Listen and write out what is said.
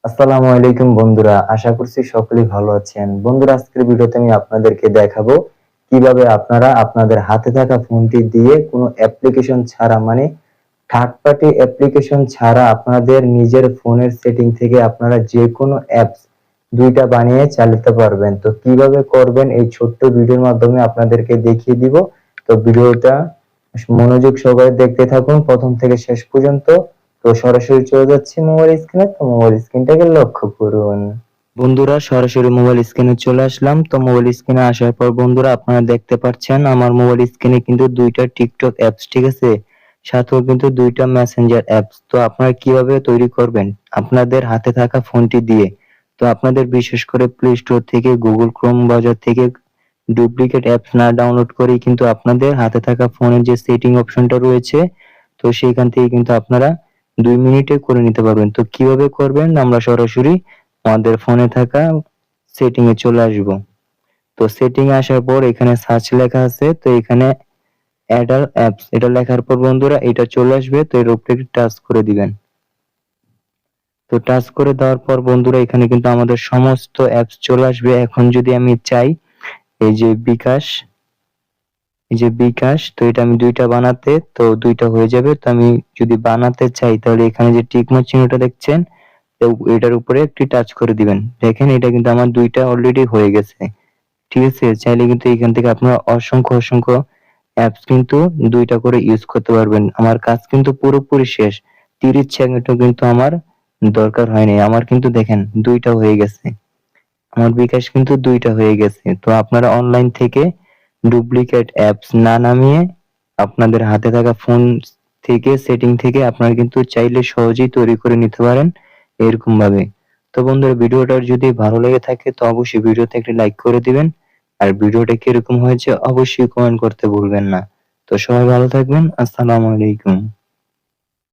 আসসালামু আলাইকুম বন্ধুরা, আশা করছি সকলেই ভালো আছেন। বন্ধুরা, আজকের ভিডিওতে আমি আপনাদেরকে দেখাবো কিভাবে আপনারা আপনাদের হাতে থাকা ফোনটি দিয়ে কোনো অ্যাপ্লিকেশন ছাড়া, মানে থার্ড পার্টি অ্যাপ্লিকেশন ছাড়া আপনাদের নিজের ফোনের সেটিং থেকে আপনারা যে কোনো অ্যাপস দুইটা বানিয়ে চালাতে পারবেন। তো কিভাবে করবেন এই ছোট্ট ভিডিওর মাধ্যমে আপনাদেরকে দেখিয়ে দিব। তো ভিডিওটা মনোযোগ সহকারে দেখতে থাকুন প্রথম থেকে শেষ পর্যন্ত। তো সরাসরি চলে যাচ্ছি মোবাইল স্ক্রিনে। তো মোবাইল স্ক্রিনটাকে লক্ষ্য করুন। বন্ধুরা, সরাসরি মোবাইল স্ক্রিনে চলে আসলাম। তো মোবাইল স্ক্রিনে আসার পর বন্ধুরা, আপনারা দেখতে পাচ্ছেন আমার মোবাইল স্ক্রিনে কিন্তু দুইটা টিকটক অ্যাপস, ঠিক আছে, সাথেও কিন্তু দুইটা মেসেঞ্জার অ্যাপস। তো আপনারা কিভাবে তৈরি করবেন আপনাদের হাতে থাকা ফোনটি দিয়ে? তো আপনাদের বিশেষ করে প্লে স্টোর থেকে, গুগল ক্রোম ব্রাউজার থেকে ডুপ্লিকেট অ্যাপস না ডাউনলোড করেই কিন্তু আপনাদের হাতে থাকা ফোনের যে সেটিং অপশনটা রয়েছে, তো সেইখান থেকে কিন্তু আপনারা 2 মিনিটে করে নিতে পারবেন। তো কিভাবে করবেন আমরা সরাসরি আমাদের ফোনে থাকা সেটিং এ চলে আসব। তো সেটিং এ আসার পর এখানে সার্চ লেখা আছে, তো এখানে অ্যাড অল অ্যাপস এটা লেখার পর বন্ধুরা এটা চলে আসবে, তো এর উপরে একটু টাচ করে দিবেন। তো টাচ করে দেওয়ার পর বন্ধুরা এখানে কিন্তু আমাদের সমস্ত অ্যাপস চলে আসবে। এখন যদি আমি চাই এই যে বিকাশ, তো এটা আমি দুইটা বানাতে, তো দুইটা হয়ে যাবে। তো আমি যদি বানাতে চাই তাহলে এখানে যে টিক মার্ক চিহ্নটা দেখছেন, তো এটার উপরে একটি টাচ করে দিবেন। দেখেন এটা কিন্তু আমার দুইটা অলরেডি হয়ে গেছে, ঠিক আছে। চাইলে কিন্তু এখান থেকে আপনারা অসংখ্য অ্যাপস কিন্তু দুইটা করে ইউজ করতে পারবেন। আমার কাজ কিন্তু পুরোপুরি শেষ, 30 সেকেন্ডও কিন্তু আমার দরকার হয়নি। আমার কিন্তু দেখেন দুইটা হয়ে গেছে, আমার বিকাশ কিন্তু দুইটা হয়ে গেছে। তো আপনারা অনলাইন থেকে ডুপ্লিকেট অ্যাপস না নামিয়ে আপনাদের হাতে থাকা ফোন থেকে সেটিং থেকে আপনারা কিন্তু চাইলে সহজেই তৈরি করে নিতে পারেন এরকম ভাবে। তো বন্ধুরা, ভিডিওটা যদি ভালো লেগে থাকে তো অবশ্যই ভিডিওতে একটি লাইক করে দিবেন। আর ভিডিওটা কিরকম হয়েছে অবশ্যই কমেন্ট করতে ভুলবেন না। তো সবাই ভালো থাকবেন। আসসালামু আলাইকুম।